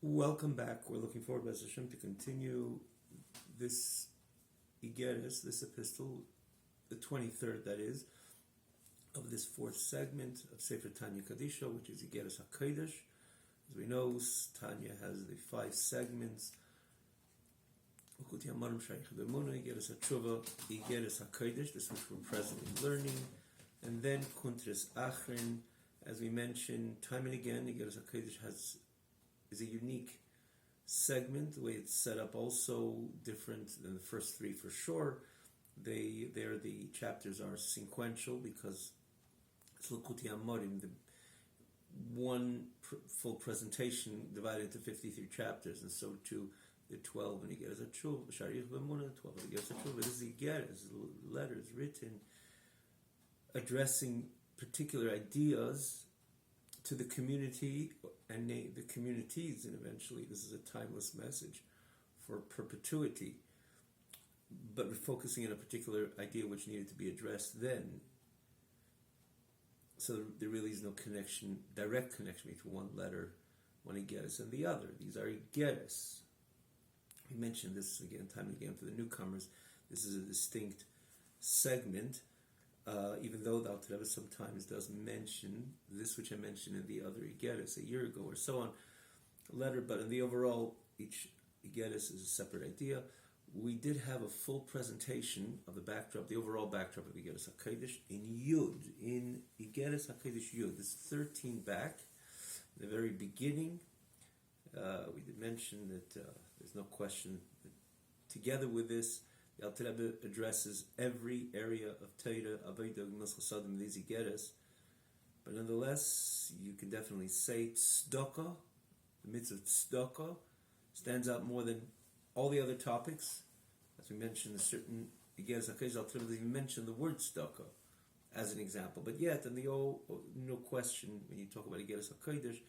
Welcome back. We're looking forward, B'ez Hashem, to continue this Igeres, this epistle, the 23rd, that is, of this fourth segment of Sefer Tanya Kadisha, which is Igeres HaKodesh. As we know, Tanya has the 5 segments: Ukuti Amarim Shaykh B'Emuna, Igeres HaTshuva, Igeres HaKodesh, this which we're presently learning, and then Kuntres Achrin. As we mentioned time and again, Igeres HaKodesh is a unique segment. The way it's set up also different than the first 3 for sure. The chapters are sequential because it's L'Kuti Amorim, the one full presentation divided into 53 chapters, and so too the 12 and Igeres HaTshuva, Sharich B'Emuna, 12 and Igeres HaTshuva. This is Igeres, letters written addressing particular ideas to the community and the communities, and eventually this is a timeless message for perpetuity, but we're focusing on a particular idea which needed to be addressed then. So there really is no connection, direct connection between one letter, one Igeres, and the other. These are Igeres. We mentioned this again, time and again, for the newcomers. This is a distinct segment. Even though the Alter Rebbe sometimes does mention this, which I mentioned in the other Igeres a year ago or so on, letter, but in the overall, each Igeres is a separate idea. We did have a full presentation of the backdrop, the overall backdrop of Igeres HaKodesh in Yud, in Igeres HaKodesh Yud. This 13 back, in the very beginning. We did mention that there's no question that together with this, the Alter Rebbe addresses every area of Torah, Avodah, Gemilas Chasadim, these Igeres. But nonetheless, you can definitely say Tzedakah, the mitzvah Tzedakah, stands out more than all the other topics. As we mentioned, a certain Igeres HaKodesh, Alter Rebbe even mentioned the word Tzedakah as an example. But yet, no question, when you talk about Igeres HaKodesh,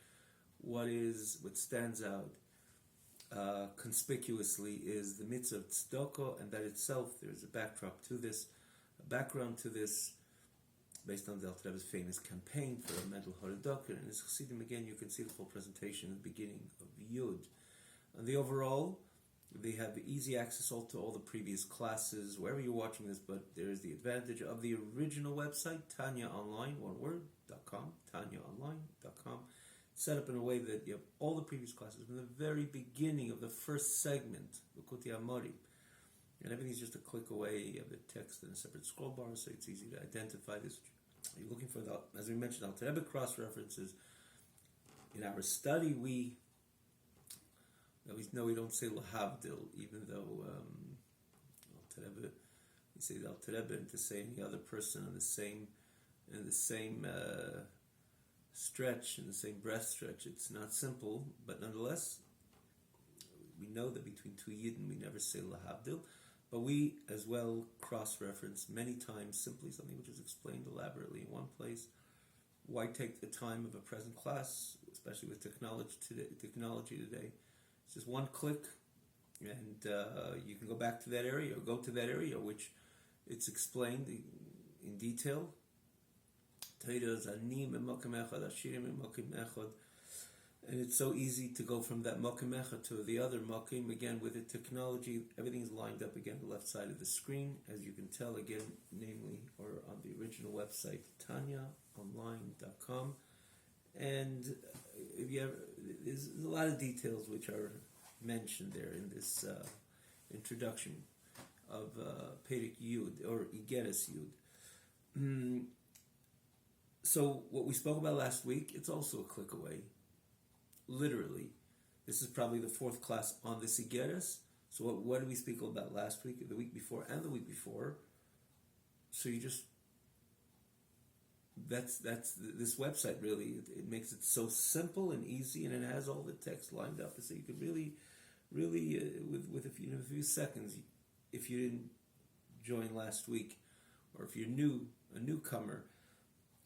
what stands out conspicuously is the mitzvah of tzedakah, and that itself, there's a backdrop to this, a background to this, based on the Alter Rebbe's famous campaign for a mental haradaka. And in his Chassidim, again, you can see the full presentation at the beginning of Yud. And the overall, they have easy access to all the previous classes, wherever you're watching this, but there is the advantage of the original website, Tanya Online, one word, .com, tanyaonline.com. Set up in a way that you have all the previous classes from the very beginning of the first segment, L'Kuti Amorim, and everything's just a click away. You have the text in a separate scroll bar, so it's easy to identify this. You're looking for as we mentioned, Alter Rebbe cross references. In our study, we don't say lahavdil, even though Alter Rebbe, we say the Alter Rebbe, and to say any other person in the same stretch, in the same breath stretch. It's not simple, but nonetheless, we know that between two Yidden we never say lahavdil, but we as well cross-reference many times simply something which is explained elaborately in one place. Why take the time of a present class, especially with technology today? It's just one click, and you can go back to that area, or go to that area which it's explained in detail. And it's so easy to go from that mokim echad to the other mokim. Again, with the technology, everything's lined up again the left side of the screen, as you can tell again, namely, or on the original website, tanyaonline.com. And there's a lot of details which are mentioned there in this introduction of Perek Yud, or Igeres Yud. So what we spoke about last week, it's also a click away. Literally. This is probably the 4th class on this Igeres. So what did we speak about last week, the week before, and the week before? So you just, that's this website really, it makes it so simple and easy, and it has all the text lined up. So you could really, with a few seconds, if you didn't join last week, or if you're a newcomer,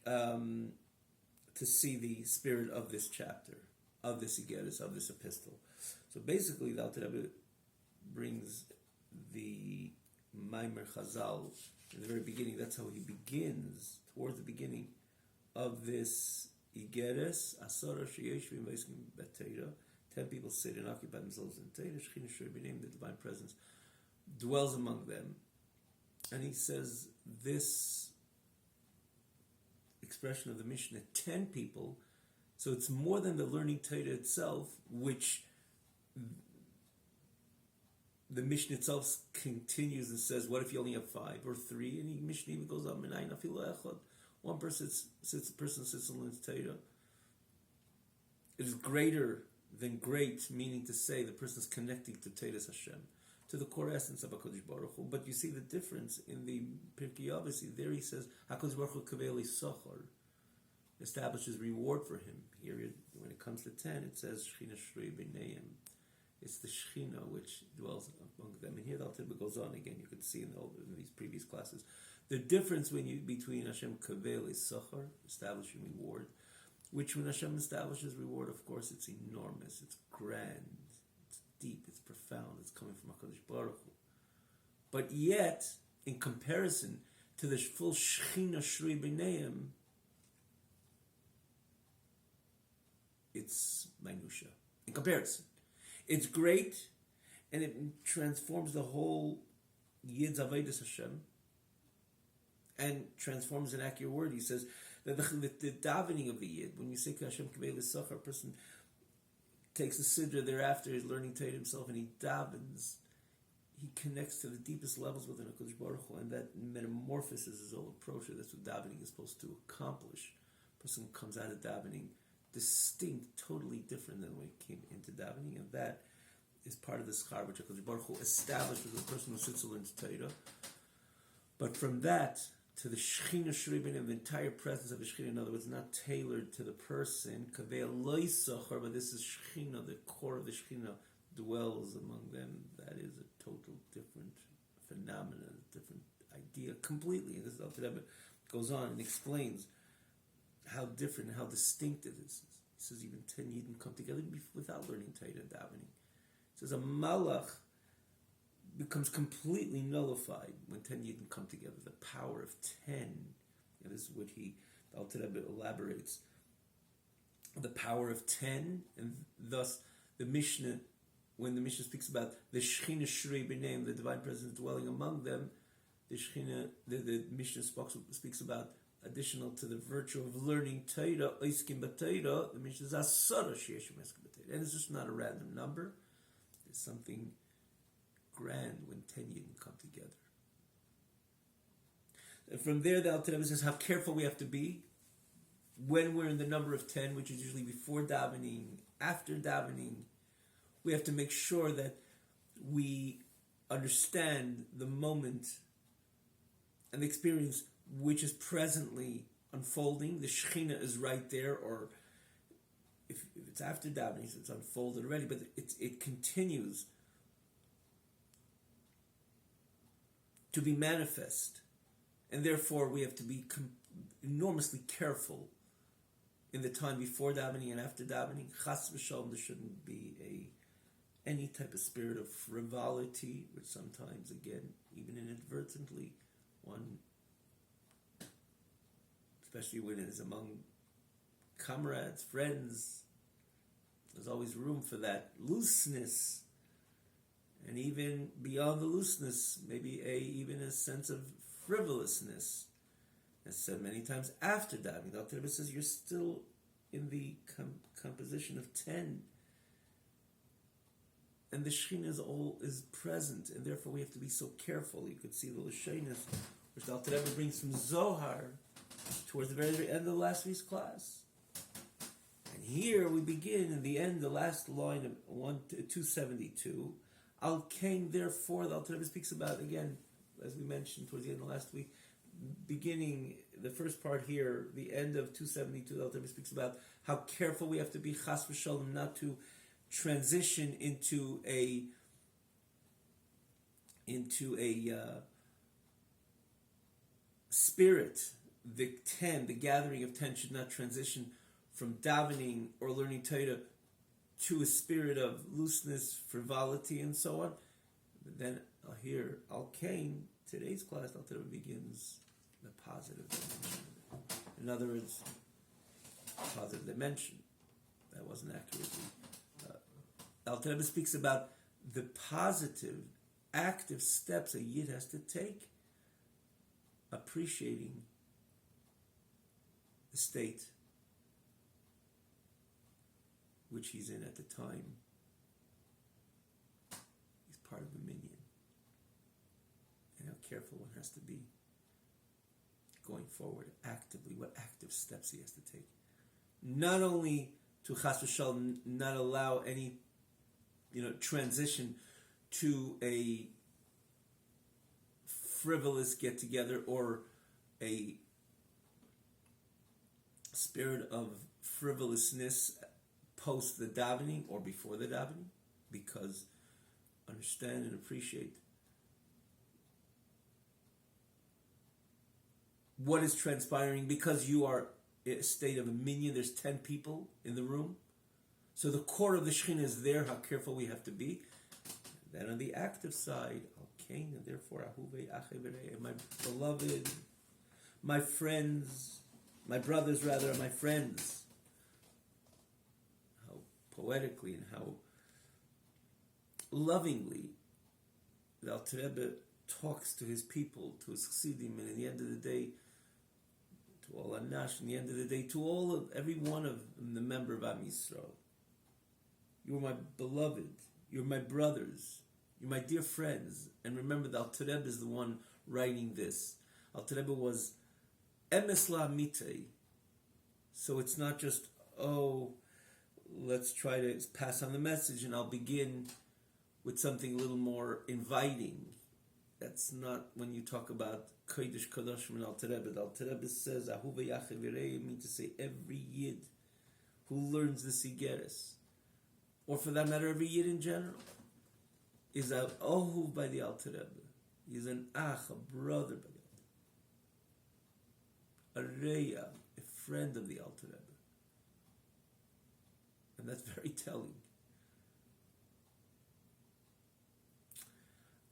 to see the spirit of this chapter, of this Igeres, of this epistle. So basically, the Alter Rebbe brings the Maimer Chazal in the very beginning. That's how he begins, towards the beginning of this Igeres, Asara Sheyeshvim V'Eskim B'Teira, 10 people sit and occupy themselves in Torah, Shechina Shrei B'Neim, the divine presence, dwells among them. And he says this expression of the Mishnah, 10 people, so it's more than the learning Torah itself, which the Mishnah itself continues and says, what if you only have 5 or 3? And the Mishnah even goes on, one person sits and learns Torah. It is greater than great, meaning to say the person is connecting to Torah's Hashem, to the core essence of HaKadosh Baruch Hu. But you see the difference in the Pirkei Avos. There he says, HaKadosh Baruch Hu kaveli sochar, establishes reward for him. Here, when it comes to 10, it says, Shechina Shrei B'Neim. It's the Shechina which dwells among them. And here the Alter Rebbe goes on again. You could see in these previous classes the difference between Hashem kaveli sochar, establishing reward, which when Hashem establishes reward, of course, it's enormous, it's grand, it's deep, it's profound, it's coming from HaKadosh Baruch Hu. But yet, in comparison to the full Shechina Shrei B'Neim, it's minutiae. In comparison, it's great, and it transforms the whole Yid's Avodas Hashem, and transforms an accurate word. He says that the davening of the Yid, when you say Hashem Kaveh L'Sachar, a person takes the Sidra thereafter, is learning Torah himself, and he davens, he connects to the deepest levels within HaKadosh Baruch Hu, and that metamorphosis is all approach. That's what davening is supposed to accomplish. A person comes out of davening distinct, totally different than when he came into davening, and that is part of the schar which HaKadosh Baruch Hu established with the person who sits and learns Torah. But from that to the Shechina Shrei B'Neim, the entire presence of the Shechina, in other words, not tailored to the person, Kaveh Lo Sochar, but this is Shechina, the core of the Shechina dwells among them. That is a total different phenomenon, a different idea completely. And this is Alter Rebbe goes on and explains how different and how distinct it is. He says even 10 Yidden come together without learning Torah and davening. He says a malach becomes completely nullified when 10 Yidden come together. The power of 10, and this is what the Alter Rebbe elaborates. The power of 10, and thus the Mishnah, when the Mishnah speaks about the Shechina Shrei B'Neim, the divine presence dwelling among them, the Shechina, the Mishnah speaks about additional to the virtue of learning Torah, Oiskim B'Torah, the Mishnah is Asara She'eshim Oiskim B'Torah. And it's just not a random number. There's something grand when 10 Yidden come together. And from there, the Alter Rebbe says how careful we have to be when we're in the number of 10, which is usually before davening, after davening. We have to make sure that we understand the moment and the experience which is presently unfolding. The Shechina is right there, or if it's after davening, so it's unfolded already, but it continues to be manifest, and therefore we have to be enormously careful in the time before davening and after davening. Chas v'shalom, there shouldn't be any type of spirit of frivolity, which sometimes, again, even inadvertently, one, especially when it is among comrades, friends, there's always room for that looseness. And even beyond the looseness, maybe even a sense of frivolousness. As said many times after davening, the Alter Rebbe says you're still in the composition of 10. And the Shechina is present, and therefore we have to be so careful. You could see the Lashonos, which the Alter Rebbe brings from Zohar towards the very end of the last week's class. And here we begin in the end, the last line of 272. Al Kain, therefore, the Alter Rebbe speaks about, again, as we mentioned towards the end of last week, beginning the first part here, the end of 272, the Alter Rebbe speaks about how careful we have to be, chas v'shalom, not to transition into a spirit. The 10, the gathering of 10 should not transition from davening or learning Torah to a spirit of looseness, frivolity, and so on. But then here, Al Kain, today's class, Alter Rebbe begins the positive dimension. In other words, positive dimension. That wasn't accurately Alter Rebbe speaks about the positive, active steps a Yid has to take, appreciating the state which he's in at the time. He's part of the minyan. And how careful one has to be going forward actively, what active steps he has to take. Not only to chas v'shalom not allow any transition to a frivolous get-together or a spirit of frivolousness post the davening or before the davening, because understand and appreciate what is transpiring, because you are in a state of a minyan. There's 10 people in the room, so the core of the Shekhinah is there. How careful we have to be. Then on the active side, okay, and therefore Ahuvei Achei V'Rei, my beloved, my friends, my brothers rather, my friends. How poetically and how lovingly the Alter Rebbe talks to his people, to his chassidim, and at the end of the day, to all Anash, and the end of the day, to all of every one of the member of Am Yisrael. You are my beloved. You're my brothers. You're my dear friends. And remember, the Alter Rebbe is the one writing this. Alter Rebbe was emes la'amitei. So it's not just, let's try to pass on the message and I'll begin with something a little more inviting. That's not when you talk about Kodesh Kadoshim and Alter Rebbe. The Alter Rebbe says, Ahuvei Achei V'Rei, means to say every Yid who learns the Sigeres, or for that matter, every Yid in general, is an Ohuv by the Alter Rebbe. He's an Ach, a brother by the Alter Rebbe. A Reya, a friend of the Alter Rebbe. And that's very telling.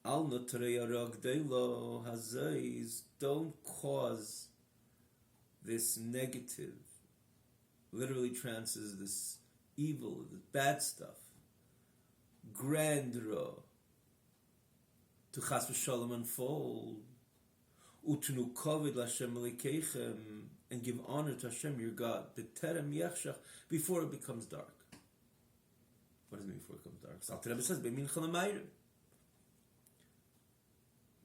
Al notrei aragdelo hazais, don't cause this negative, literally translates this evil, this bad stuff, grandra, to chas v'shalom unfold, utnu kovid l'Hashem elokeichem, and give honor to Hashem your God, b'terem yechshach, before it becomes dark. What does it mean before it becomes dark? So Alter Rebbe says, b'mincha l'mayrim.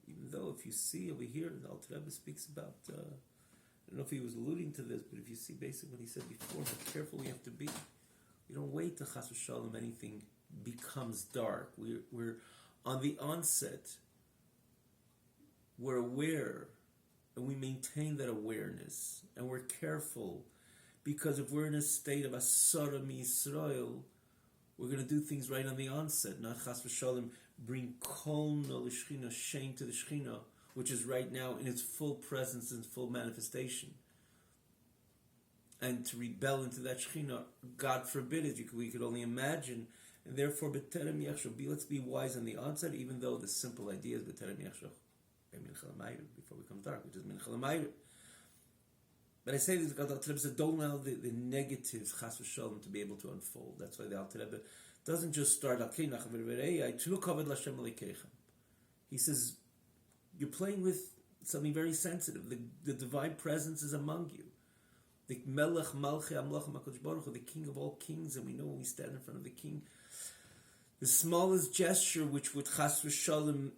Even though if you see over here, the Alter Rebbe speaks about, I don't know if he was alluding to this, but if you see basically what he said before, how careful we have to be. We don't wait till chas v'shalom anything becomes dark. We're on the onset. We're aware, and we maintain that awareness, and we're careful, because if we're in a state of asara miYisrael, we're going to do things right on the onset, not chas v'shalom bring kol no l'shchina, shame to the Shechina, which is right now in its full presence and full manifestation. And to rebel into that Shechina, God forbid it, we could only imagine. And therefore, b'terem yechshach, let's be wise on the onset, even though the simple idea is b'terem yechshach, before it becomes dark, which is mincha l'mayrim. But I say this because the Alter Rebbe said, don't allow the negatives, chas v'shalom, to be able to unfold. That's why the Alter Rebbe doesn't just start, he says, you're playing with something very sensitive. The divine presence is among you. The Melech Malchei Amlach HaKadosh Baruch Hu, the King of all kings, and we know when we stand in front of the King, the smallest gesture which would chas v'shalom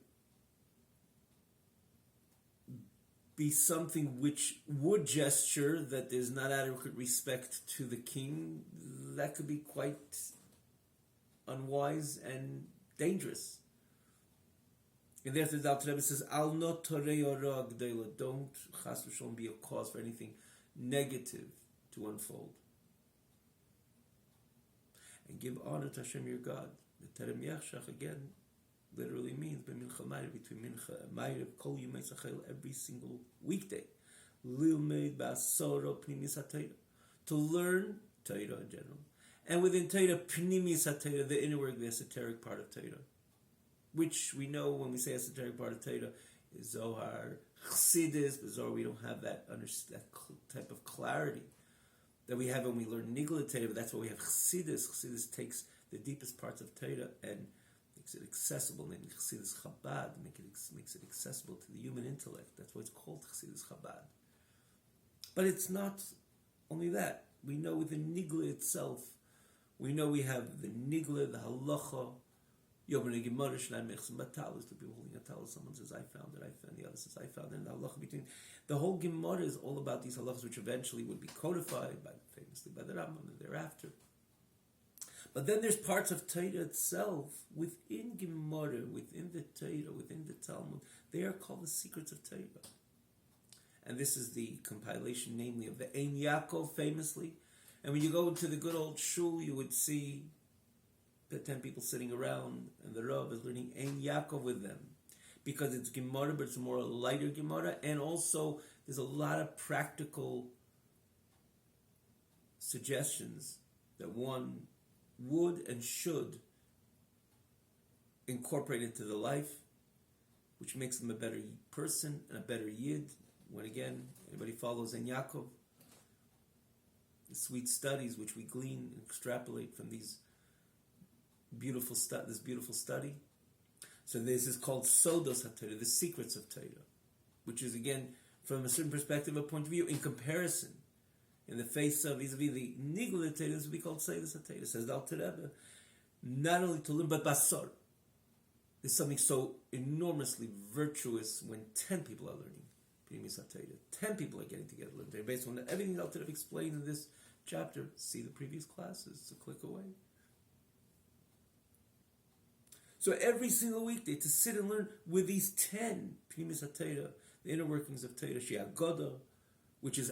be something which would gesture that there's not adequate respect to the King, that could be quite unwise and dangerous. And therefore the Alter Rebbe says, Al not torei ora g'dela, don't chas v'shalom be a cause for anything negative to unfold. And give honor to Hashem your God. The terem yechshach again literally means b'mincha ma'ariv, between mincha and ma'ariv, kol yimei sachel, every single weekday. Lilmeid ba'asoro pnimis ha'teira, to learn Torah in general. And within Torah, pnimis ha'teira, the inner work, the esoteric part of Torah, which we know when we say esoteric part of Torah is Zohar, Chassidus, but Zohar we don't have that type of clarity that we have when we learn Nigla Torah, but that's why we have Chassidus. Chassidus takes the deepest parts of Torah and makes it accessible. Maybe Chassidus Chabad makes it accessible to the human intellect. That's why it's called Chassidus Chabad. But it's not only that. We know within Nigla itself, we know we have the Nigla, the Halacha, Yobin Gemara Shnai Mechsim Batalis, the people holding a talis. Someone says, I found it, the other says, I found it. And the halacha between the whole Gemara is all about these halachas, which eventually would be codified famously by the Rambam and thereafter. But then there's parts of Torah itself within Gemara, within the Torah, within the Talmud. They are called the secrets of Torah. And this is the compilation, namely, of the Ein Yaakov, famously. And when you go to the good old shul, you would see the 10 people sitting around, and the Rav is learning Ein Yaakov with them. Because it's Gemara, but it's a more lighter Gemara, and also there's a lot of practical suggestions that one would and should incorporate into the life, which makes them a better person and a better yid. When again, anybody follows Ein Yaakov, the sweet studies which we glean and extrapolate from these beautiful this beautiful study. So this is called Sodos HaTorah, the secrets of Torah, which is again, from a certain perspective, a point of view, in comparison, in the face of vis-a-vis the Nigla Torah, this would be called Sodos HaTorah. Says the Alter Rebbe, not only to learn, but basar. There's something so enormously virtuous when 10 people are learning. 10 people are getting together. They're based on everything that I've explained in this chapter. See the previous classes. It's a click away. So every single weekday to sit and learn with these 10 Pnimis HaTorah, the inner workings of Torah, Agoda, which is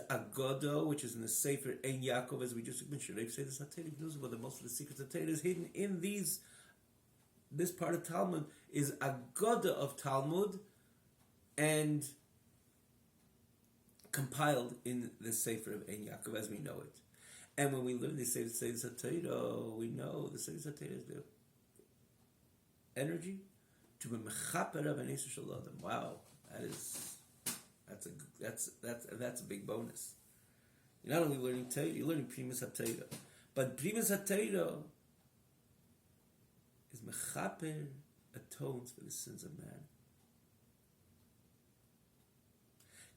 in the Sefer Ein Yaakov, as we just mentioned. They say this HaTorah knows about the most of the secrets of Torah is hidden in this part of Talmud is Agoda of Talmud, and compiled in the Sefer of Ein Yaakov as we know it. And when we learn the Sefer HaTorah, we know the Sefer HaTorah is the energy to be mechaper of an Yisrael Shalom. Wow, that's a big bonus. You're not only learning Torah, you're learning Primus HaTorah. But Primus HaTorah is mechaper, atones for the sins of man.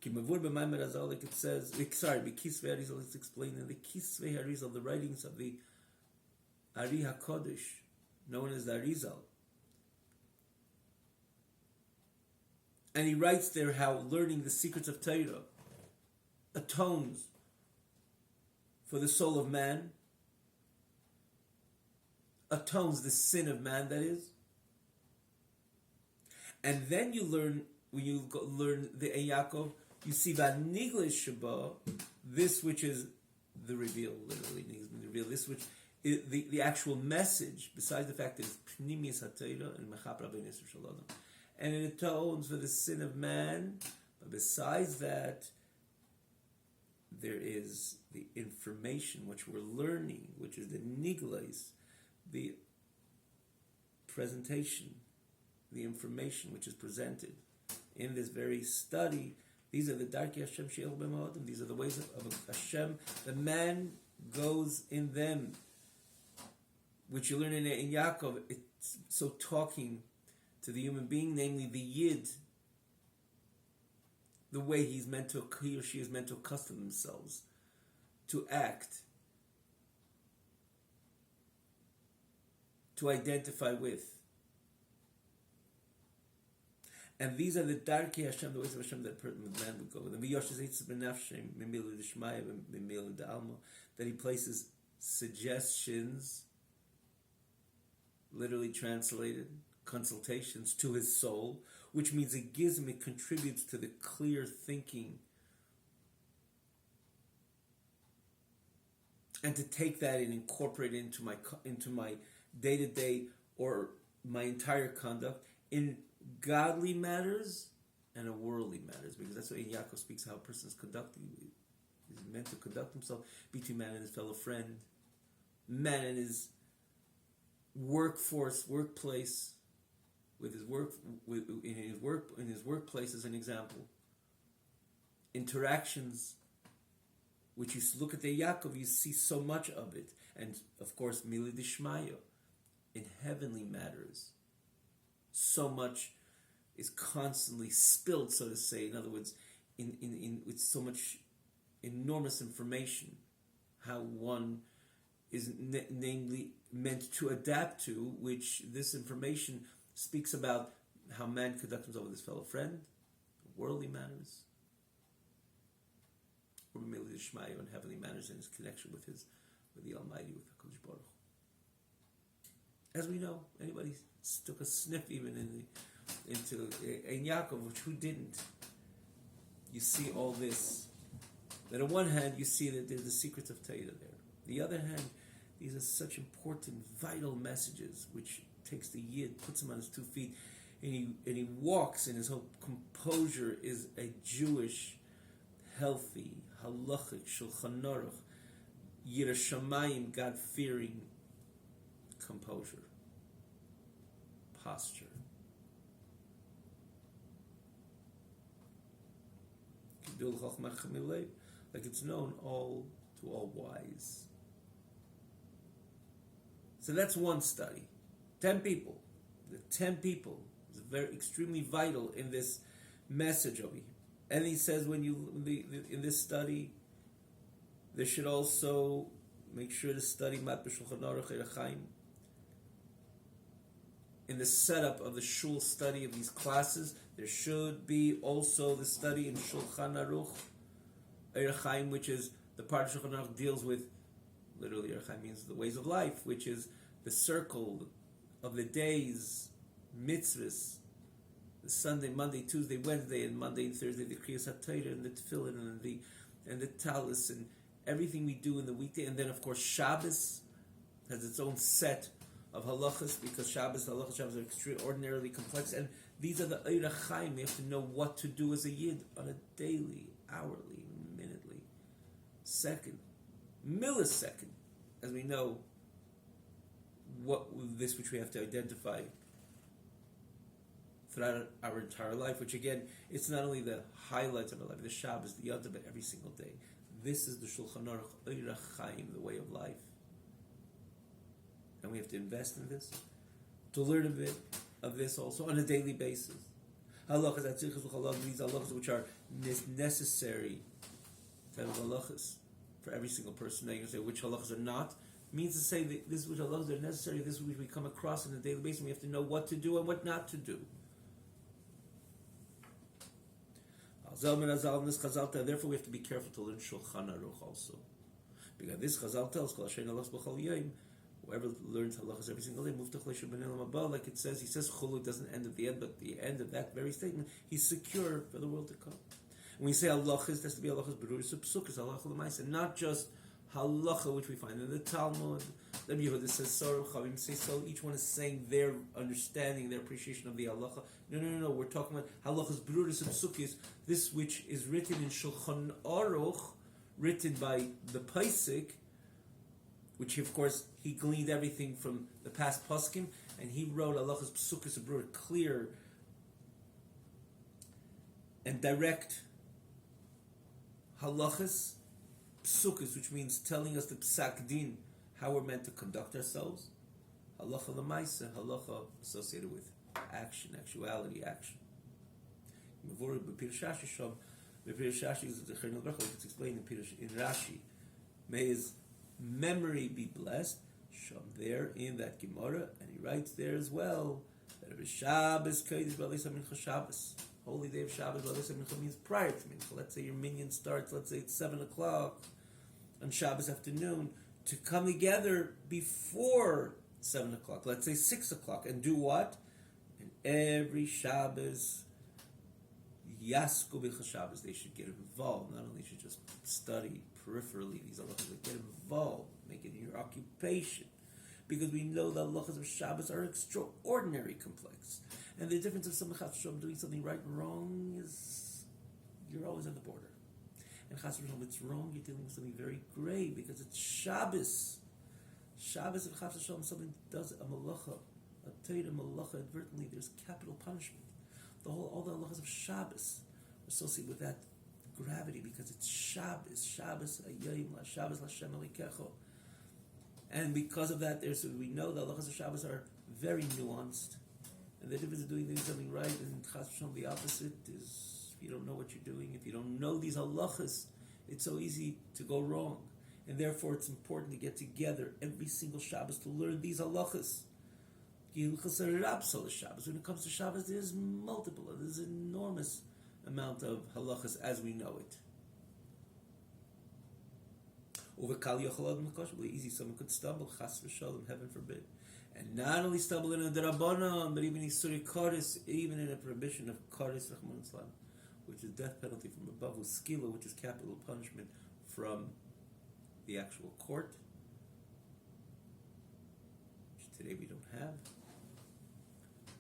Like it says, B'Kisvei Harizal, it's explained in the Kisvei Harizal, the writings of the Ari HaKodesh, known as the Arizal. And he writes there how learning the secrets of Torah atones for the soul of man, atones the sin of man, that is. And then you learn, when you learn the Ein Yaakov, you see V'Nigla Sheba, this which is the reveal, literally, the reveal, this which is the actual message, besides the fact that it's Pnimis HaTorah and Mechaper Rabbeinu Yisrael Shalom. And it atones for the sin of man, but besides that, there is the information which we're learning, which is the Niglas, the presentation, the information which is presented in this very study. These are the Darkei Hashem She'el B'Ma'odim. These are the ways of Hashem. The man goes in them, which you learn in Yaakov. It's so talking to the human being, namely the Yid, the way he or she is meant to accustom themselves to act, to identify with. And these are the Darkei Hashem, the ways of Hashem that man would go with. That he places suggestions, literally translated, consultations to his soul, which means it contributes to the clear thinking. And to take that and incorporate it into my day-to-day or my entire conduct in godly matters and worldly matters, because that's what Yaakov speaks how a person is conducting. He's meant to conduct himself between man and his fellow friend, man and his workplace, with his work, in his workplace as an example. Interactions, which you look at the Yaakov, you see so much of it, and of course, Mili Dishmayo, in heavenly matters, so much is constantly spilled, so to say. In other words, in with so much enormous information, how one is namely meant to adapt to, which this information speaks about how man conducts himself with his fellow friend, worldly matters, or merely the Shmaya and heavenly matters in his connection with the Almighty, with HaKadosh Baruch Hu. As we know, anybody took a sniff even into Yaakov, which who didn't? You see all this. That on one hand, you see that there's the secrets of Torah there. The other hand, these are such important, vital messages, which takes the Yid, puts him on his 2 feet, and he walks, and his whole composure is a Jewish, healthy, halachic, Shulchan Aruch, Yirah Shamayim, God-fearing composure, posture. Like it's known all to all wise. So that's one study. 10 people. The 10 people is very extremely vital in this message over here. And he says in this study, there should also make sure to study Mat B'Shulchan Aruch Eir Chaim. In the setup of the shul study of these classes, there should be also the study in Shulchan Aruch Eir Chaim, which is the part of Shulchan Aruch deals with, literally Eir Chaim means the ways of life, which is the circle of the days, mitzvahs, the Sunday, Monday, Tuesday, Wednesday, and Monday and Thursday, the Kriyas HaTorah and the Tefillin and the Talis and everything we do in the weekday, and then of course Shabbos has its own set of halachas, because Shabbos, the halachas Shabbos are extraordinarily complex, and these are the Eir Chaim. We have to know what to do as a Yid on a daily, hourly, minutely, second, millisecond, as we know what this which we have to identify throughout our entire life, which again, it's not only the highlights of our life, the Shabbos, the Yom, but every single day. This is the Shulchan Aruch Eir Chaim, the way of life. And we have to invest in this, to learn a bit of this also on a daily basis. Halachas, these halachas which are necessary type of halachas for every single person. Now you can say which halachas are not. Means to say that this which halachas are necessary, this which we come across on a daily basis, and we have to know what to do and what not to do. Therefore we have to be careful to learn Shulchan Aruch also. Because this Chazal tells, whoever learns halachas every single day, like it says, he says chulu doesn't end at the end, but at the end of that very statement, he's secure for the world to come. When we say halachas, there has to be halachas beruris psukas, halacha l'maisa, not just halacha which we find in the Talmud. Rabbi Yehuda says so, Chavim say so. Each one is saying their understanding, their appreciation of the halacha. No. We're talking about halachas beruris psukis, this which is written in Shulchan Aruch, written by the Paisik, which of course he gleaned everything from the past poskim, and he wrote halachas psukas abroad, clear and direct halachas psukas, which means telling us the psak din, how we're meant to conduct ourselves. Halacha l'maisa, halacha associated with action, actuality, action. B'pir Shashi is the Chernel Bracha, it's explained in Rashi. May his memory be blessed. Shom there in that Gemara, and he writes there as well that Shabbos Kodesh B'Alei Mincha Shabbos, holy day of Shabbos B'Alei Mincha means prior to Mincha. Let's say your minyan starts, let's say it's 7 o'clock on Shabbos afternoon, to come together before 7 o'clock, let's say 6 o'clock, and do what? And every Shabbos, Yasku B'Chal Shabbos, they should get involved. Not only should just study peripherally these halachas, but get involved, make it your occupation. Because we know the halachas of Shabbos are extraordinarily complex. And the difference of some chas v'shalom doing something right and wrong is, you're always on the border. And chas v'shalom, it's wrong, you're dealing with something very grave, because it's Shabbos. Shabbos of chas v'shalom, something does a malacha, a Torah malacha, advertently, there's capital punishment. All the halachas of Shabbos associated with that gravity, because it's Shabbos, Shabbos Hayyim, Shabbos Lashem Elikecho. And because of that, we know the halachas of Shabbos are very nuanced. And the difference of doing something right and chas v'shalom the opposite is if you don't know what you're doing, if you don't know these halachas, it's so easy to go wrong. And therefore it's important to get together every single Shabbos to learn these halachas. When it comes to Shabbos, there's there's an enormous amount of halachas as we know it. Easy, someone could stumble, chas v'shalom, heaven forbid. And not only stumble in a derabanan, but even isuri kares, even in a prohibition of kares, which is death penalty from above, with skila, which is capital punishment from the actual court, which today we don't have.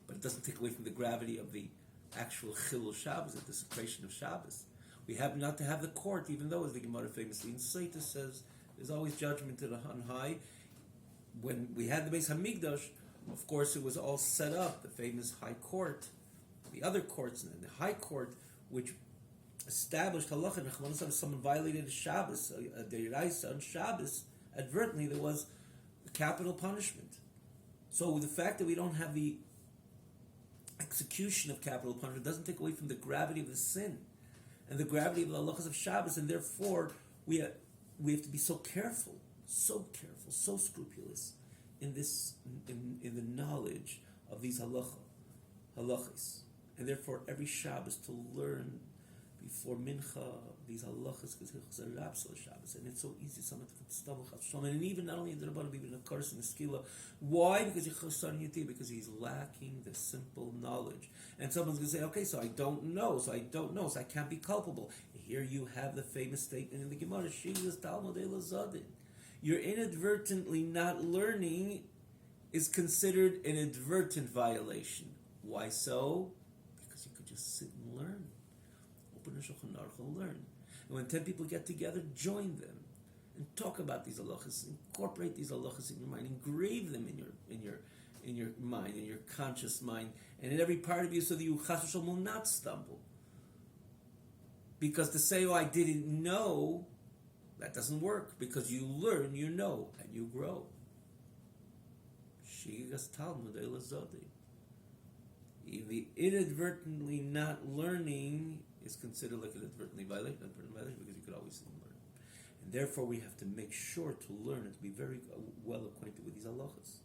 But it doesn't take away from the gravity of the actual chilul Shabbos, the desecration of Shabbos. We have not to have the court, even though, as the Gemara famously in Saita says, there's always judgment on high. When we had the Beis Hamikdash, of course, it was all set up, the famous high court, the other courts, and the high court, which established halacha. If someone violated a Shabbos, a deiraisa on Shabbos, advertently, there was a capital punishment. So with the fact that we don't have the execution of capital punishment doesn't take away from the gravity of the sin and the gravity of the halachas of Shabbos, and therefore we have to be so careful, so scrupulous in this in the knowledge of these halachas, and therefore every Shabbos to learn before mincha these halachas, because it's a rapsal Shabbos, and it's so easy someone to stumble, and even not only in the rabbanon, even in the kars and the skila. Why? Because he's lacking the simple knowledge. And someone's going to say, okay, so I don't know, so I can't be culpable. Here you have the famous statement in the Gemara, Shiglas Talmud Elazadin. You're inadvertently not learning is considered an inadvertent violation. Why so? Because you could just sit and learn. Open a Shulchan Aruch and learn. And when 10 people get together, join them and talk about these halachas. Incorporate these halachas in your mind. Engrave them in your mind, in your conscious mind, and in every part of you, so that you chas v'shalom will not stumble. Because to say, "Oh, I didn't know," that doesn't work. Because you learn, you know, and you grow. Shigas Talmud Elazadi. The inadvertently not learning is considered like an inadvertently violation, because you could always learn. And therefore we have to make sure to learn and to be very well acquainted with these halachas.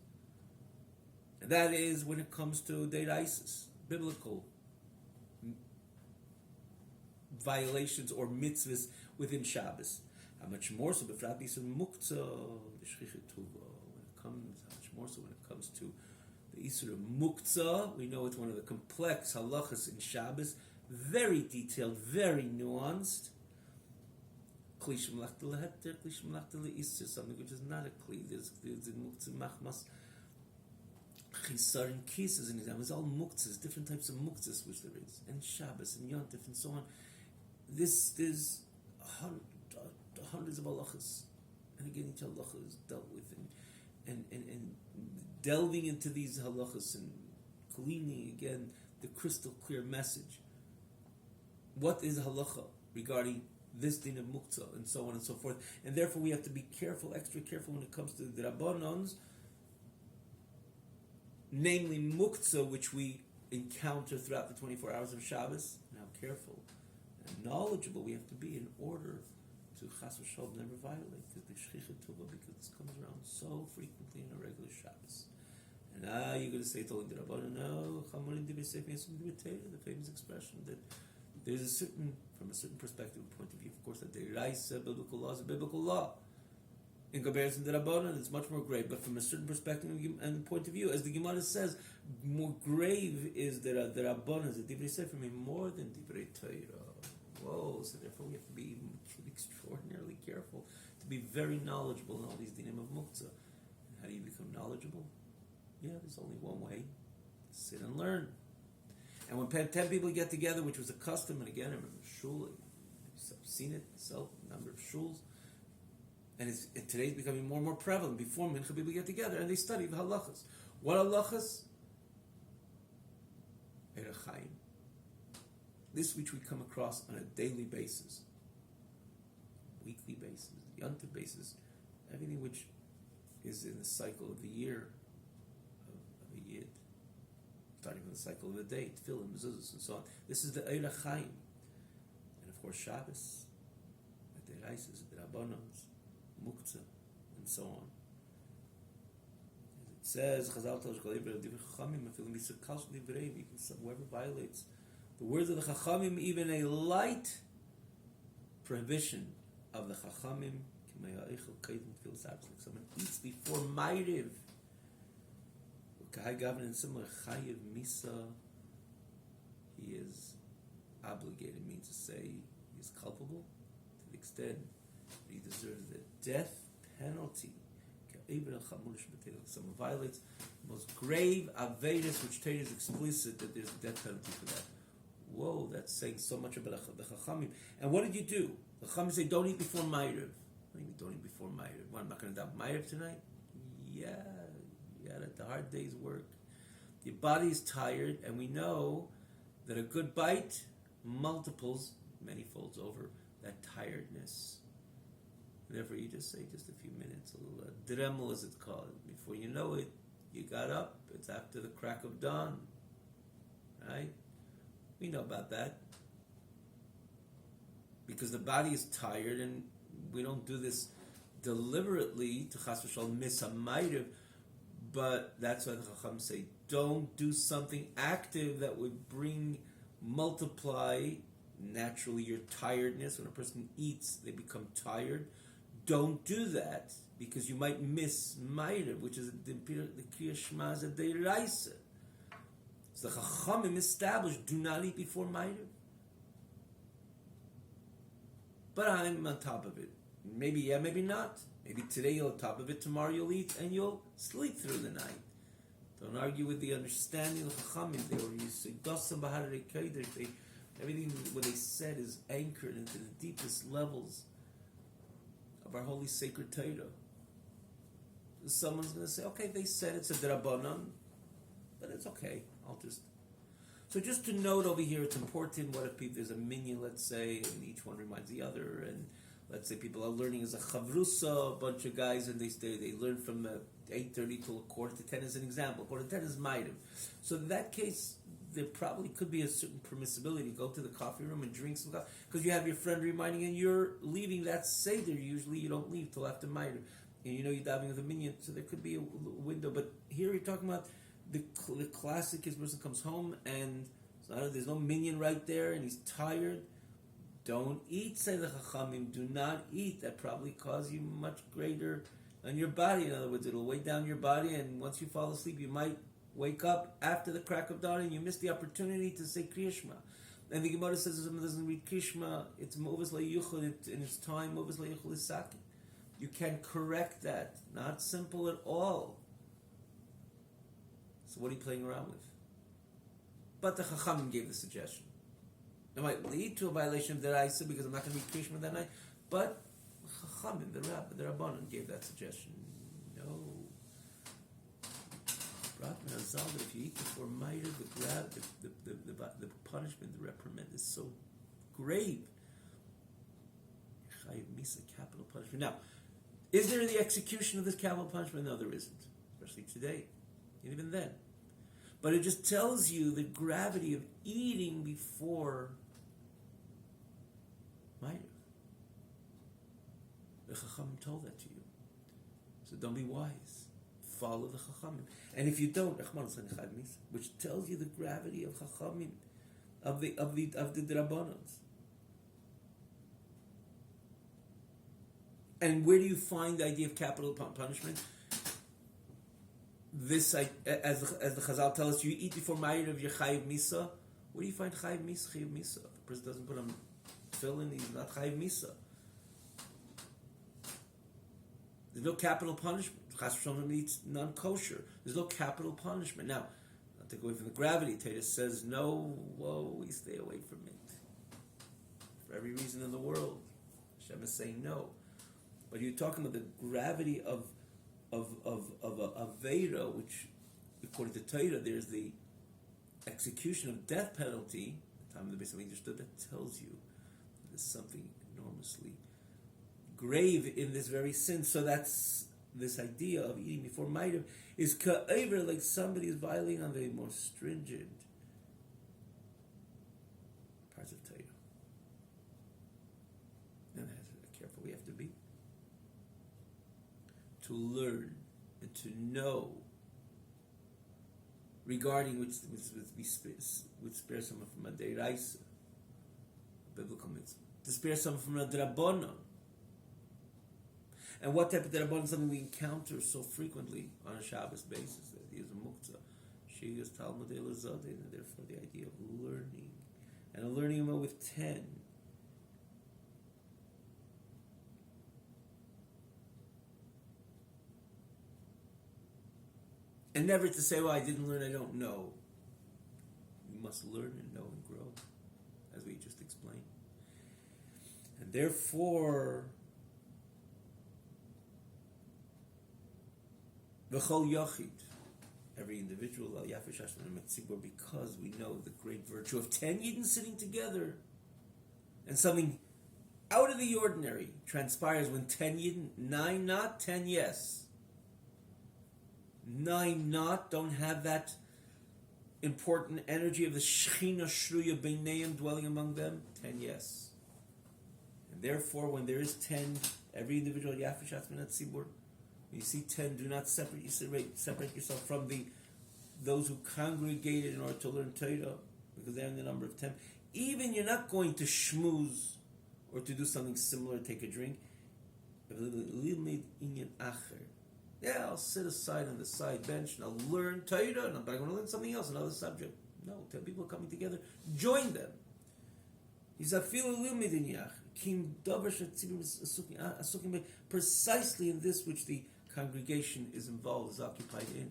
And that is when it comes to deiraisis, biblical violations or mitzvahs within Shabbos. How much more so b'frat b'isur muktzah b'shchichet tuva. How much more so when it comes to the isur of muktzah. We know it's one of the complex halachas in Shabbos, very detailed, very nuanced. Kli shemlach leheter, kli shemlach leisur, something which is not a kli. There's in muktzah machmas chisar and kis as an example. There's all muktzahs, different types of muktzahs which there is, and Shabbos and Yontif and so on. There's hundreds of halachas, and again each halacha is dealt with, and delving into these halachas and gleaning again the crystal clear message. What is halacha regarding this din of muktzah and so on and so forth, and therefore we have to be careful, extra careful when it comes to the rabbanons, namely muktzah, which we encounter throughout the 24 hours of Shabbos, and how careful and knowledgeable we have to be in order to chas v'shalom never violate the shchichet tuva, because this comes around so frequently in a regular Shabbos. And you're going to say, "Told the Rabbanan, no, the famous expression that there's from a certain perspective, point of view, of course, that the Raisa, biblical law is a biblical law. In comparison to the Rabbanan, it's much more grave. But from a certain perspective and point of view, as the Gemara says, more grave is the Rabbanan, the Divrei Sefer, more than Divrei Torah. Whoa! So therefore, we have to be extraordinarily careful to be very knowledgeable in all these dinim of muktzah. And how do you become knowledgeable? Yeah, there's only one way: sit and learn. And when 10 people get together, which was a custom, and again, I remember shul, I've seen it myself, a number of shuls, and today's becoming more and more prevalent. Before mincha, people get together and they study the halachas. What halachas? Erech Chaim. This which we come across on a daily basis, weekly basis, yontif basis, everything which is in the cycle of the year of a yid, starting from the cycle of the day, tefillah, mezuzahs, and so on. This is the Eira Chaim, and of course Shabbos, the Reises, the Rabbanons, Muktzah, and so on. As it says, Chazal tells whoever violates the words of the Chachamim, even a light prohibition of the Chachamim, like someone eats before Ma'ariv, and similar Chayiv Misa, he is obligated, means to say he is culpable to the extent that he deserves the death penalty. Someone violates the most grave Avedas, which Torah is explicit that there's a death penalty for that. Whoa, that's saying so much about the Chachamim. And what did you do? The Chachamim say, don't eat before Ma'ariv. What do you mean, don't eat before Ma'ariv? What, I'm not going to daven Ma'ariv tonight? Yeah, the hard day's work. Your body is tired, and we know that a good bite multiples, many folds over, that tiredness. Therefore, you just say just a few minutes, a little dremel as it's called. Before you know it, you got up. It's after the crack of dawn, right? We know about that because the body is tired, and we don't do this deliberately to chas v'shalom miss a ma'ariv. But that's why the Chacham say, don't do something active that would multiply naturally your tiredness. When a person eats, they become tired. Don't do that, because you might miss Ma'ariv, which is the Kriya Shema is a Deiraisa. So the Chachamim established, do not eat before Ma'ariv. But I'm on top of it. Maybe yeah, maybe not. Maybe today you're on top of it, tomorrow you'll eat, and you'll sleep through the night. Don't argue with the understanding of the Chachamim. They were used to Gossam Baharei Kodesh. Everything what they said is anchored into the deepest levels of our holy sacred Torah. Someone's going to say, okay, they said it's a Drabanan, but it's okay. So just to note over here, it's important. What if there's a minyan, let's say, and each one reminds the other, and let's say people are learning as a chavrusa, a bunch of guys, and they learn from 8:30 till 9:45 as an example. 9:45 is Ma'ariv. So in that case, there probably could be a certain permissibility. Go to the coffee room and drink some coffee, because you have your friend reminding you, and you're leaving that Seder. Usually you don't leave till after Ma'ariv. And you know you're diving with a minyan, so there could be a window. But here you're talking about the classic is person comes home and there's no minyan right there and he's tired. Don't eat, say the Chachamim. Do not eat. That probably causes you much greater on your body. In other words, it'll weigh down your body, and once you fall asleep, you might wake up after the crack of dawn and you miss the opportunity to say Kriya Shema. And the Gemara says if someone doesn't read Kriya Shema, it's Mo'uvas Le'yuchel, in its time, Mo'uvas Le'yuchel is Saki. You can correct that. Not simple at all. So what are you playing around with? But the Chachamim gave the suggestion. It might lead to a violation of the Raisa because I'm not going to read Kriya Shema that night. But Chachamim, the Rabbanon, gave that suggestion. No. If you eat before Ma'ariv, the punishment, the reprimand is so grave. Chayiv Misa, capital punishment. Now, is there the execution of this capital punishment? No, there isn't. Especially today. And even then. But it just tells you the gravity of eating before Ma'ariv. The Chachamim told that to you. So don't be wise. Follow the Chachamim. And if you don't, which tells you the gravity of Chachamim, of the Drabanons. And where do you find the idea of capital punishment? This, as the Chazal tell us, you eat before Ma'ariv, you're Chayiv Misa. Where do you find Chayiv Misa? Chayiv Misa. If the person doesn't put on fill-in, he's not Chayiv Misa. There's no capital punishment. Chas v'shalom eats non-kosher. There's no capital punishment. Now, I'll take away from the gravity. Tatus says, no, we stay away from it. For every reason in the world. Hashem is saying no. But you're talking about the gravity of Aveda, which, according to Torah, there's the execution of death penalty. At the time of the Beis Hamikdash stood, that tells you there's something enormously grave in this very sin. So that's this idea of eating before Ma'ariv is ka'aver, like somebody is violating on the more stringent parts of Torah. And that's how careful we have to be to learn and to know regarding which we spare someone from a deiraisa, biblical mitzvah, to spare someone from a drabona. And what type of drabona is something we encounter so frequently on a Shabbos basis? The idea is a muktzah, shigas talmud elazadeh, and therefore the idea of learning, and a learning amount with 10. And never to say, well, I didn't learn, I don't know. You must learn and know and grow, as we just explained. And therefore, v'chol yachid, every individual, because we know the great virtue of 10 Yidden sitting together, and something out of the ordinary transpires when 10 Yidden, 9 not, 10 yes. 9 not don't have that important energy of the Shechina Shruya Beineim dwelling among them. 10 yes. And therefore, when there is 10, every individual Yafishat Minat Tzibur, when you see 10, do not separate yourself from those who congregated in order to learn Torah, because they're in the number of 10. Even you're not going to schmooze or to do something similar, take a drink. Yeah, I'll sit aside on the side bench and I'll learn Torah, but I'm going to learn something else, another subject. No, 10 people coming together, join them. Precisely in this which the congregation is involved, is occupied in.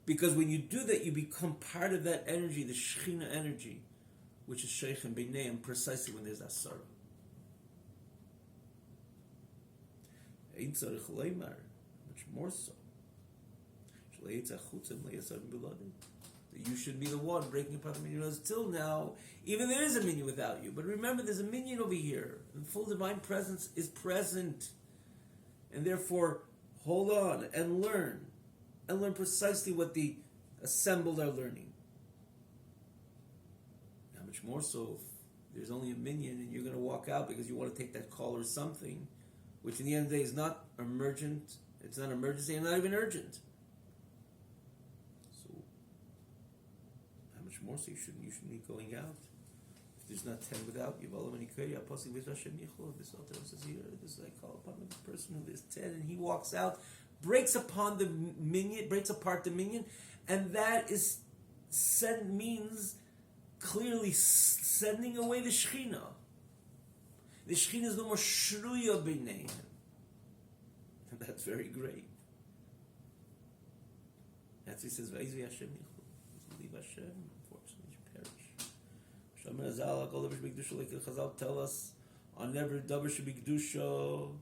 Because when you do that, you become part of that energy, the Shechina energy, which is Sheikh and Beineim, precisely when there's Asara. Much more so. You should be the one breaking apart the minion. Till now, even there is a minion without you. But remember, there's a minion over here. And full divine presence is present. And therefore, hold on and learn. And learn precisely what the assembled are learning. How much more so if there's only a minion and you're going to walk out because you want to take that call or something, which in the end of the day is not emergent, it's not emergency, and not even urgent. So, how much more so you shouldn't be going out? If there's not 10 without you, this is I call upon the person who is 10, and he walks out, breaks apart the minion, and that is means clearly sending away the Shechina. The Shechina is no more shruya b'neihem. And that's very great. That's what he says, V'aizu Hashem yichlu. Leave Hashem, unfortunately, you perish. Shomer Azal, Kol Davar Shebikdusha, like the Chazal tell us, on every Davar Shebikdusha,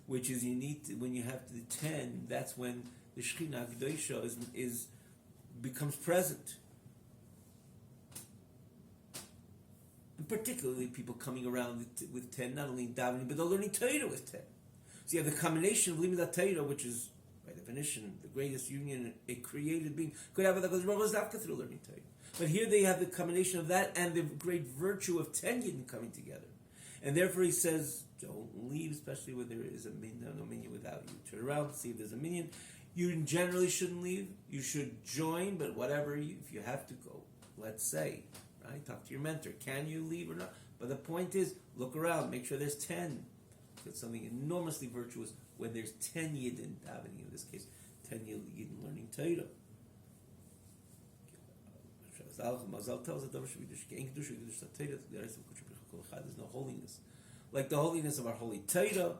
which is you need to, when you have the 10, that's when the Shechina Akdosha becomes present. And particularly people coming around with 10, not only davening, but they're learning Torah with 10. So you have the combination of Limud Torah, which is, by definition, the greatest union a created being could have with HaKadosh Baruch Hu through learning Torah. But here they have the combination of that and the great virtue of 10 Yidden coming together. And therefore he says, don't leave, especially when there is a minion, no minion without you. Turn around, see if there's a minion. You generally shouldn't leave. You should join, but whatever, if you have to go, let's say, right? Talk to your mentor. Can you leave or not? But the point is, look around, make sure there's 10. It's something enormously virtuous when there's 10 Yidden davening, in this case, 10 Yidden learning Torah. Mazal tells us there's no holiness. Like the holiness of our holy Torah,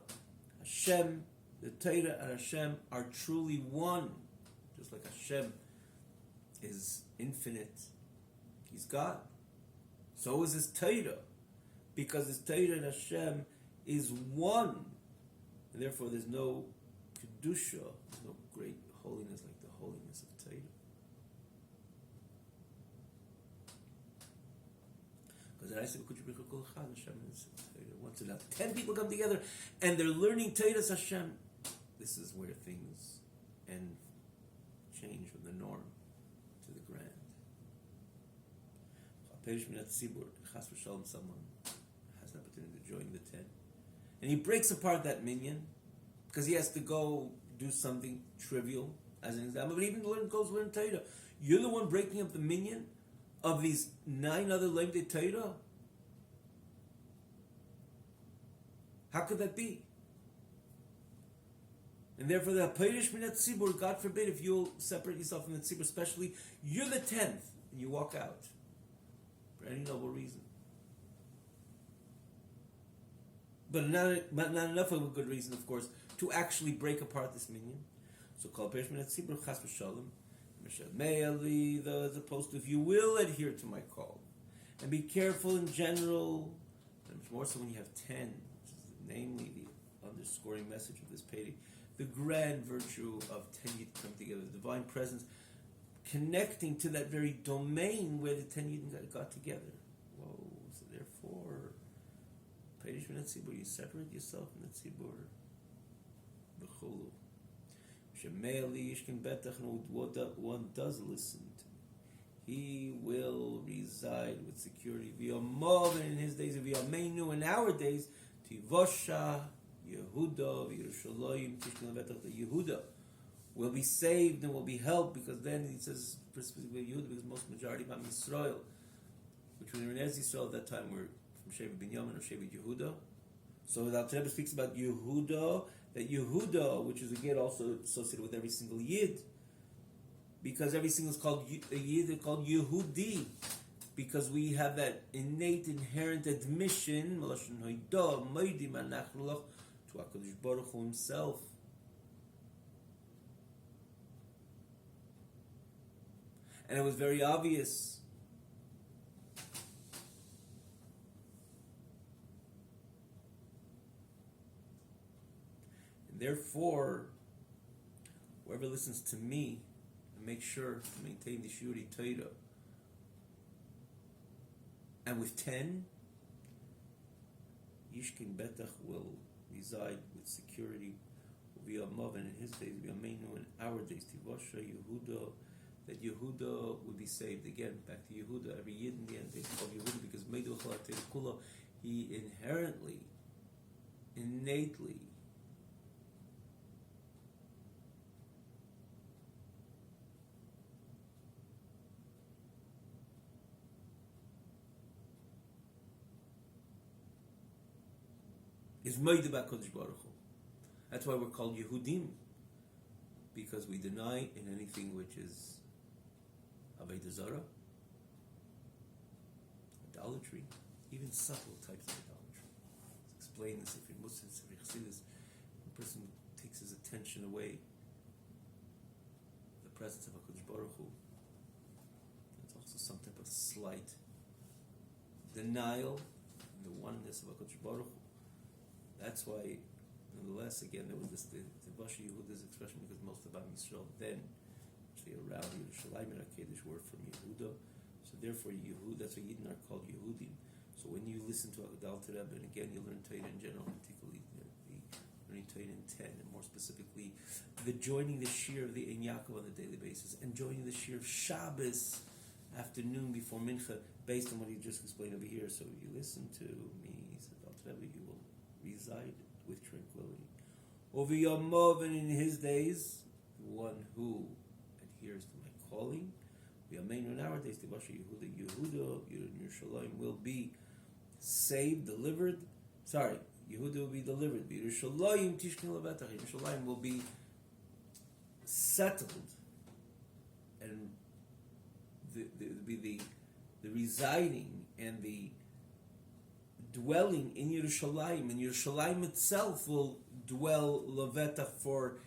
Hashem, the Torah and Hashem are truly one. Just like Hashem is infinite, He's God. So is His Torah. Because His Torah and Hashem is one. And therefore there's no Kedusha, there's no great holiness like the holiness of Torah. Because I said, once enough, 10 people come together and they're learning Torah Hashem. this is where things end, change from the norm to the grand. Someone has an opportunity to join the 10. And he breaks apart that minyan because he has to go do something trivial, as an example. But even goes learn Torah. You're the one breaking up the minyan of these 9 other Lemdei Torah? How could that be? And therefore, the Peirush Minat Tzibur, God forbid, if you'll separate yourself from the Tzibur, especially, you're the 10th, and you walk out for any noble reason. But not enough of a good reason, of course, to actually break apart this minyan. So, Kol Peirush Minat Tzibur, Chas V'Shalom, as opposed to, if you will adhere to my call, and be careful in general, and more so when you have 10, which is namely the underscoring message of this page, the grand virtue of 10 Yid come together, the divine presence, connecting to that very domain where the 10 Yid got together. Whoa, so therefore, Peirush Min HaTzibur, you separate yourself from the Tzibur. B'chulu. One does listen to me. He will reside with security. V'yomov in his days, v'yomeinu in our days, Tivosha, Yehuda, Yerushalayim, Tishkin Levetach, the Yehuda will be saved and will be helped, because then he says specifically Yehuda, because most majority of Am Yisrael, which when they were in Eretz Yisrael at that time were from Shevet Binyamin or Shevet Yehuda. So the Alter Rebbe speaks about Yehuda, that Yehuda, which is again also associated with every single Yid, because every single is called a Yid, they're called Yehudi, because we have that innate, inherent admission to HaKadosh Baruch Hu himself. And it was very obvious. And therefore, whoever listens to me and makes sure to maintain the Shuri Torah, and with 10, Yishkin Betach will reside with security. And in his days, V'yameinu in our days, Tivosha Yehuda, that Yehuda would be saved. Again, back to Yehuda. Every Yid in the end, they call Yehuda because Meidu Chalatei Kula, he inherently, innately, is Meidu HaKadosh Baruch Hu. That's why we're called Yehudim, because we deny in anything which is Avodah Zarah, idolatry, even subtle types of idolatry. Let's explain this. If you're Muslim, if you're Chassidus, a person takes his attention away the presence of HaKadosh Baruch Hu. It's also some type of slight denial in the oneness of HaKadosh Baruch Hu. That's why, nonetheless, again, there was this the Bashi Yehuda's expression, because most of Am Yisrael then, actually around Yerushalayim and HaKadosh, were from Yehuda. So therefore, that's why Yidden are called Yehudim. So when you listen to the Alter Rebbe, and again, you learn Torah in general, particularly the learning Torah in 10, and more specifically, the joining the Shir of the Ein Yaakov on a daily basis, and joining the Shir of Shabbos afternoon before Mincha, based on what he just explained over here. So if you listen to me, said Alter Rebbe, you will reside with tranquility. Over Yomov, and in his days, the one who adheres to my calling, in our days, Yehuda Yerushalayim will be saved, delivered. Yehuda will be delivered. Yerushalayim Tishkin Levetach. Yerushalayim will be settled, and the residing and the dwelling in Yerushalayim, and Yerushalayim itself will dwell Levetach for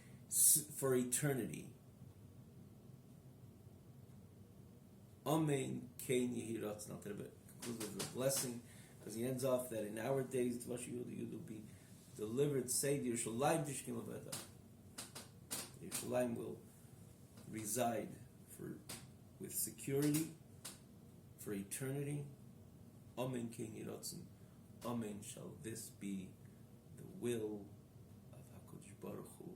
eternity. Amen. Kain Yehi Ratzon. I'll tell you conclude with a blessing, because he ends off that in our days, Tvash Yehuda will be delivered, saved. Yerushalayim Tishkin Levetach. Yerushalayim will reside with security for eternity. Amen. Kain Yehi Ratzon. Amen. Shall this be the will of HaKadosh Baruch Hu.